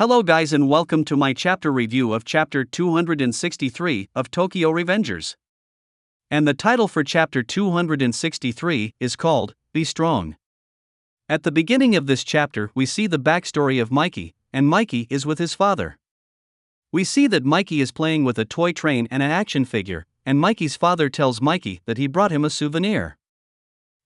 Hello guys and welcome to my chapter review of chapter 263 of Tokyo Revengers. And the title for chapter 263 is called, Be Strong. At the beginning of this chapter we see the backstory of Mikey, and Mikey is with his father. We see that Mikey is playing with a toy train and an action figure, and Mikey's father tells Mikey that he brought him a souvenir.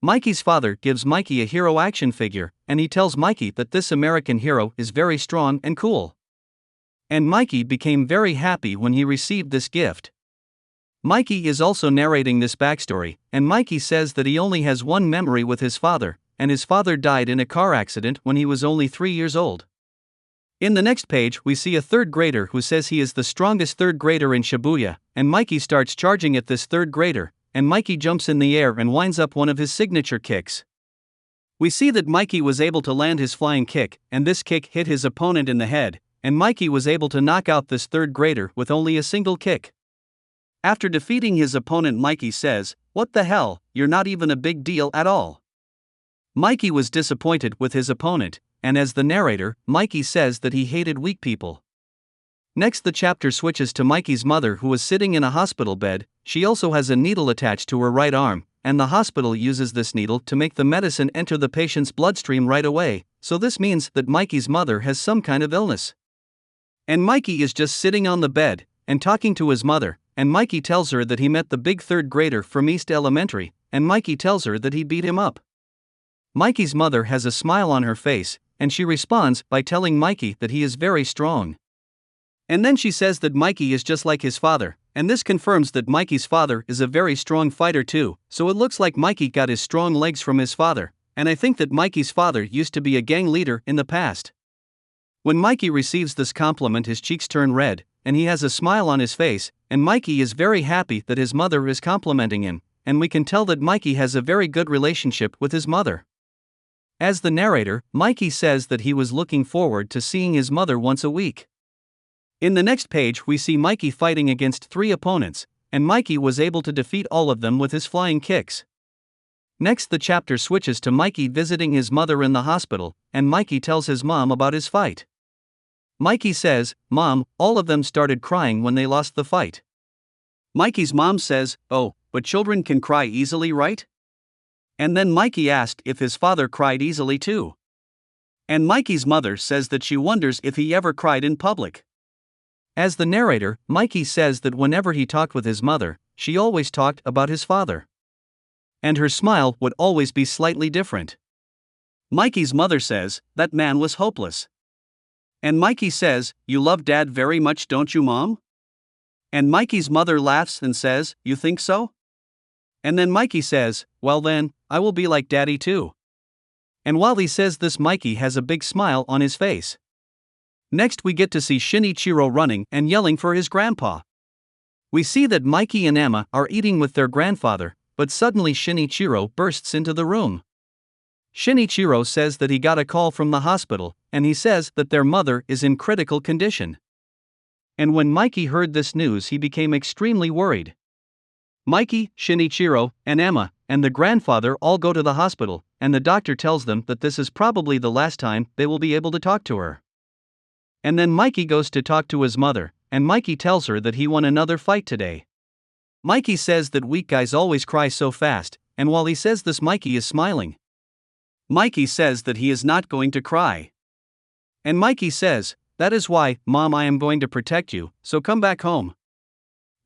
Mikey's father gives Mikey a hero action figure, and he tells Mikey that this American hero is very strong and cool. And Mikey became very happy when he received this gift. Mikey is also narrating this backstory, and Mikey says that he only has one memory with his father, and his father died in a car accident when he was only 3 years old. In the next page we see a third grader who says he is the strongest third grader in Shibuya, and Mikey starts charging at this third grader, and Mikey jumps in the air and winds up one of his signature kicks. We see that Mikey was able to land his flying kick, and this kick hit his opponent in the head, and Mikey was able to knock out this third grader with only a single kick. After defeating his opponent, Mikey says, "What the hell, you're not even a big deal at all." Mikey was disappointed with his opponent, and as the narrator, Mikey says that he hated weak people. Next the chapter switches to Mikey's mother who is sitting in a hospital bed. She also has a needle attached to her right arm, and the hospital uses this needle to make the medicine enter the patient's bloodstream right away, so this means that Mikey's mother has some kind of illness. And Mikey is just sitting on the bed, and talking to his mother, and Mikey tells her that he met the big third grader from East Elementary, and Mikey tells her that he beat him up. Mikey's mother has a smile on her face, and she responds by telling Mikey that he is very strong. And then she says that Mikey is just like his father, and this confirms that Mikey's father is a very strong fighter too, so it looks like Mikey got his strong legs from his father, and I think that Mikey's father used to be a gang leader in the past. When Mikey receives this compliment, his cheeks turn red, and he has a smile on his face, and Mikey is very happy that his mother is complimenting him, and we can tell that Mikey has a very good relationship with his mother. As the narrator, Mikey says that he was looking forward to seeing his mother once a week. In the next page we see Mikey fighting against 3 opponents, and Mikey was able to defeat all of them with his flying kicks. Next the chapter switches to Mikey visiting his mother in the hospital, and Mikey tells his mom about his fight. Mikey says, "Mom, all of them started crying when they lost the fight." Mikey's mom says, "Oh, but children can cry easily, right?" And then Mikey asked if his father cried easily too. And Mikey's mother says that she wonders if he ever cried in public. As the narrator, Mikey says that whenever he talked with his mother, she always talked about his father. And her smile would always be slightly different. Mikey's mother says, "That man was hopeless." And Mikey says, "You love Dad very much, don't you, Mom?" And Mikey's mother laughs and says, "You think so?" And then Mikey says, "Well then, I will be like Daddy too." And while he says this, Mikey has a big smile on his face. Next we get to see Shinichiro running and yelling for his grandpa. We see that Mikey and Emma are eating with their grandfather, but suddenly Shinichiro bursts into the room. Shinichiro says that he got a call from the hospital, and he says that their mother is in critical condition. And when Mikey heard this news he became extremely worried. Mikey, Shinichiro, and Emma, and the grandfather all go to the hospital, and the doctor tells them that this is probably the last time they will be able to talk to her. And then Mikey goes to talk to his mother, and Mikey tells her that he won another fight today. Mikey says that weak guys always cry so fast, and while he says this Mikey is smiling. Mikey says that he is not going to cry. And Mikey says, "That is why, Mom, I am going to protect you, so come back home."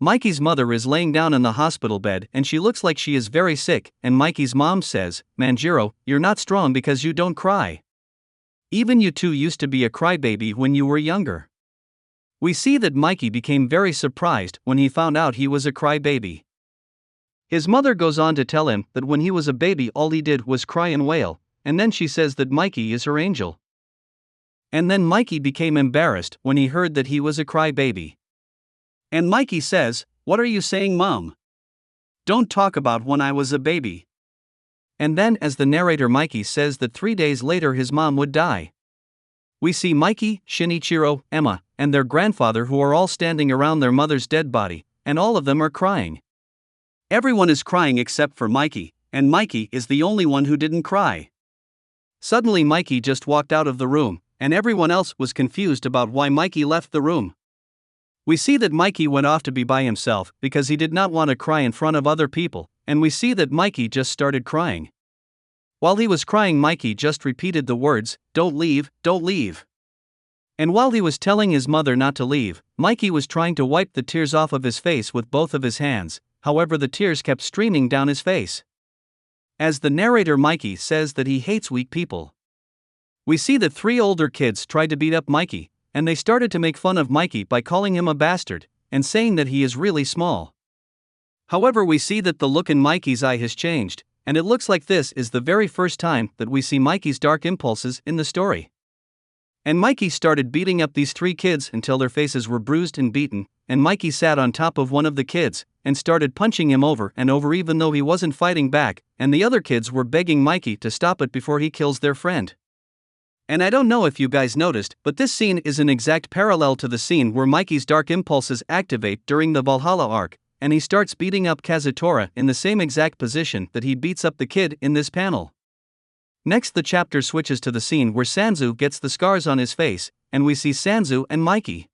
Mikey's mother is laying down in the hospital bed and she looks like she is very sick, and Mikey's mom says, "Manjiro, you're not strong because you don't cry. Even you two used to be a crybaby when you were younger." We see that Mikey became very surprised when he found out he was a crybaby. His mother goes on to tell him that when he was a baby all he did was cry and wail, and then she says that Mikey is her angel. And then Mikey became embarrassed when he heard that he was a crybaby. And Mikey says, "What are you saying, Mom? Don't talk about when I was a baby." And then as the narrator, Mikey says that 3 days later his mom would die. We see Mikey, Shinichiro, Emma, and their grandfather who are all standing around their mother's dead body, and all of them are crying. Everyone is crying except for Mikey, and Mikey is the only one who didn't cry. Suddenly Mikey just walked out of the room, and everyone else was confused about why Mikey left the room. We see that Mikey went off to be by himself because he did not want to cry in front of other people, and we see that Mikey just started crying. While he was crying, Mikey just repeated the words, "Don't leave, don't leave." And while he was telling his mother not to leave, Mikey was trying to wipe the tears off of his face with both of his hands, however the tears kept streaming down his face. As the narrator Mikey says that he hates weak people. We see that 3 older kids tried to beat up Mikey, and they started to make fun of Mikey by calling him a bastard, and saying that he is really small. However, we see that the look in Mikey's eye has changed, and it looks like this is the very first time that we see Mikey's dark impulses in the story. And Mikey started beating up these 3 kids until their faces were bruised and beaten, and Mikey sat on top of one of the kids, and started punching him over and over even though he wasn't fighting back, and the other kids were begging Mikey to stop it before he kills their friend. And I don't know if you guys noticed, but this scene is an exact parallel to the scene where Mikey's dark impulses activate during the Valhalla arc, and he starts beating up Kazutora in the same exact position that he beats up the kid in this panel. Next, the chapter switches to the scene where Sanzu gets the scars on his face, and we see Sanzu and Mikey.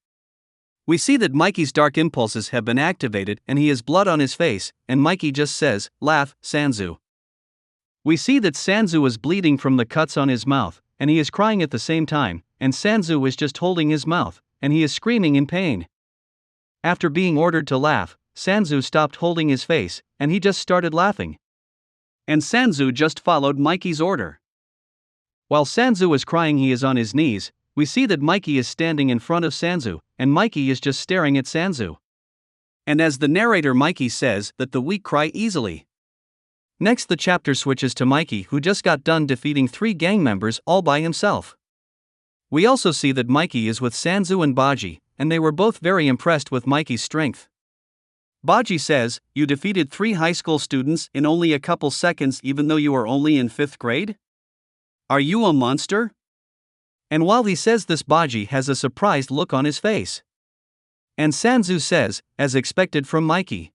We see that Mikey's dark impulses have been activated and he has blood on his face, and Mikey just says, "Laugh, Sanzu." We see that Sanzu is bleeding from the cuts on his mouth, and he is crying at the same time, and Sanzu is just holding his mouth, and he is screaming in pain. After being ordered to laugh, Sanzu stopped holding his face, and he just started laughing. And Sanzu just followed Mikey's order. While Sanzu is crying, he is on his knees. We see that Mikey is standing in front of Sanzu, and Mikey is just staring at Sanzu. And as the narrator Mikey says that the weak cry easily. Next, the chapter switches to Mikey, who just got done defeating 3 gang members all by himself. We also see that Mikey is with Sanzu and Baji, and they were both very impressed with Mikey's strength. Baji says, "You defeated 3 high school students in only a couple seconds even though you are only in 5th grade? Are you a monster?" And while he says this, Baji has a surprised look on his face. And Sanzu says, "As expected from Mikey."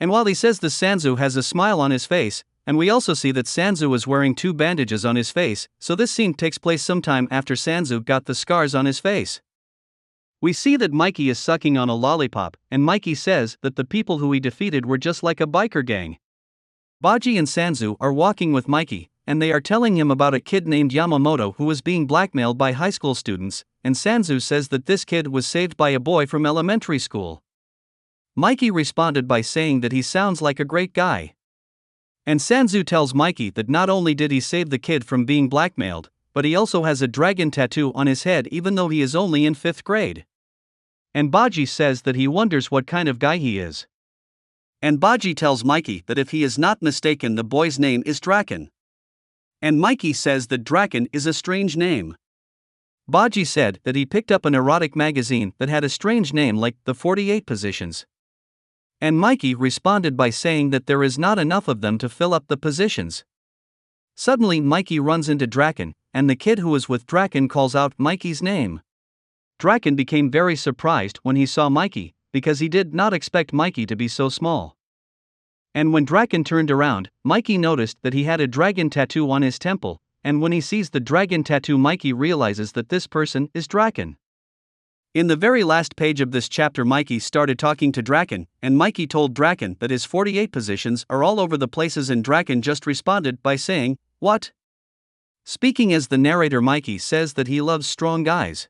And while he says this, Sanzu has a smile on his face, and we also see that Sanzu is wearing 2 bandages on his face, so this scene takes place sometime after Sanzu got the scars on his face. We see that Mikey is sucking on a lollipop, and Mikey says that the people who he defeated were just like a biker gang. Baji and Sanzu are walking with Mikey, and they are telling him about a kid named Yamamoto who was being blackmailed by high school students, and Sanzu says that this kid was saved by a boy from elementary school. Mikey responded by saying that he sounds like a great guy. And Sanzu tells Mikey that not only did he save the kid from being blackmailed, but he also has a dragon tattoo on his head even though he is only in 5th grade. And Baji says that he wonders what kind of guy he is. And Baji tells Mikey that if he is not mistaken, the boy's name is Draken. And Mikey says that Draken is a strange name. Baji said that he picked up an erotic magazine that had a strange name like the 48 Positions. And Mikey responded by saying that there is not enough of them to fill up the positions. Suddenly Mikey runs into Draken, and the kid who is with Draken calls out Mikey's name. Draken became very surprised when he saw Mikey, because he did not expect Mikey to be so small. And when Draken turned around, Mikey noticed that he had a dragon tattoo on his temple, and when he sees the dragon tattoo, Mikey realizes that this person is Draken. In the very last page of this chapter, Mikey started talking to Draken, and Mikey told Draken that his 48 positions are all over the places, and Draken just responded by saying, "What?" Speaking as the narrator, Mikey says that he loves strong guys.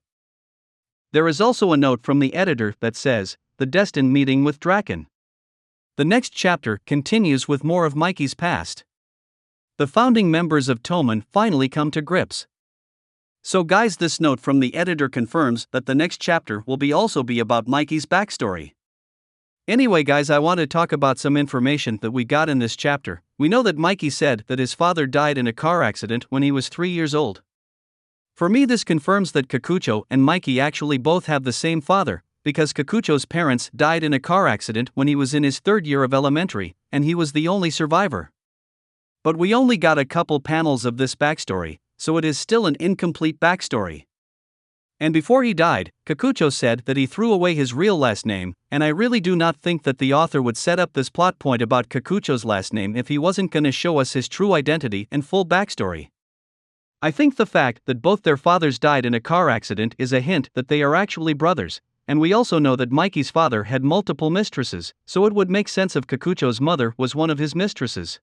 There is also a note from the editor that says, "The destined meeting with Draken." The next chapter continues with more of Mikey's past. The founding members of Toman finally come to grips. So guys, this note from the editor confirms that the next chapter will also be about Mikey's backstory. Anyway guys, I want to talk about some information that we got in this chapter. We know that Mikey said that his father died in a car accident when he was 3 years old. For me, this confirms that Kikucho and Mikey actually both have the same father, because Kikucho's parents died in a car accident when he was in his 3rd year of elementary, and he was the only survivor. But we only got a couple panels of this backstory, so it is still an incomplete backstory. And before he died, Kikucho said that he threw away his real last name, and I really do not think that the author would set up this plot point about Kikucho's last name if he wasn't gonna show us his true identity and full backstory. I think the fact that both their fathers died in a car accident is a hint that they are actually brothers, and we also know that Mikey's father had multiple mistresses, so it would make sense if Kikucho's mother was one of his mistresses.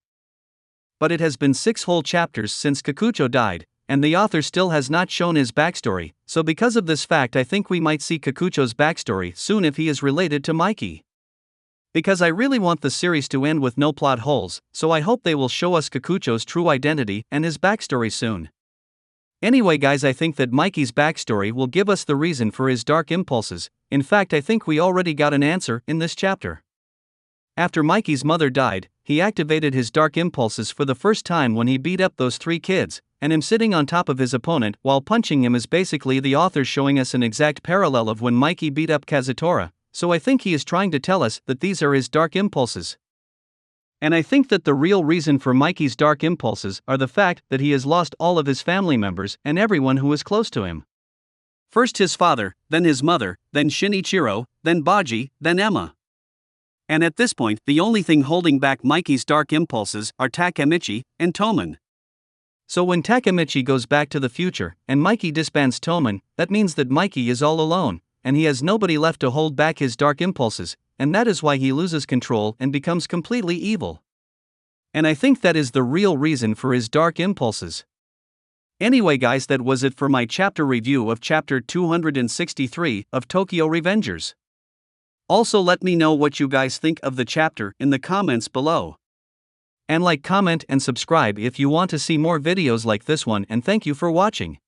But it has been 6 whole chapters since Kikucho died, and the author still has not shown his backstory, so because of this fact I think we might see Kikucho's backstory soon if he is related to Mikey. Because I really want the series to end with no plot holes, so I hope they will show us Kikucho's true identity and his backstory soon. Anyway guys, I think that Mikey's backstory will give us the reason for his dark impulses. In fact, I think we already got an answer in this chapter. After Mikey's mother died, he activated his dark impulses for the first time when he beat up those 3 kids, and him sitting on top of his opponent while punching him is basically the author showing us an exact parallel of when Mikey beat up Kazutora, so I think he is trying to tell us that these are his dark impulses. And I think that the real reason for Mikey's dark impulses are the fact that he has lost all of his family members and everyone who is close to him. First his father, then his mother, then Shinichiro, then Baji, then Emma. And at this point, the only thing holding back Mikey's dark impulses are Takemichi and Toman. So when Takemichi goes back to the future and Mikey disbands Toman, that means that Mikey is all alone, and he has nobody left to hold back his dark impulses, and that is why he loses control and becomes completely evil. And I think that is the real reason for his dark impulses. Anyway guys, that was it for my chapter review of chapter 263 of Tokyo Revengers. Also let me know what you guys think of the chapter in the comments below. And like, comment and subscribe if you want to see more videos like this one, and thank you for watching.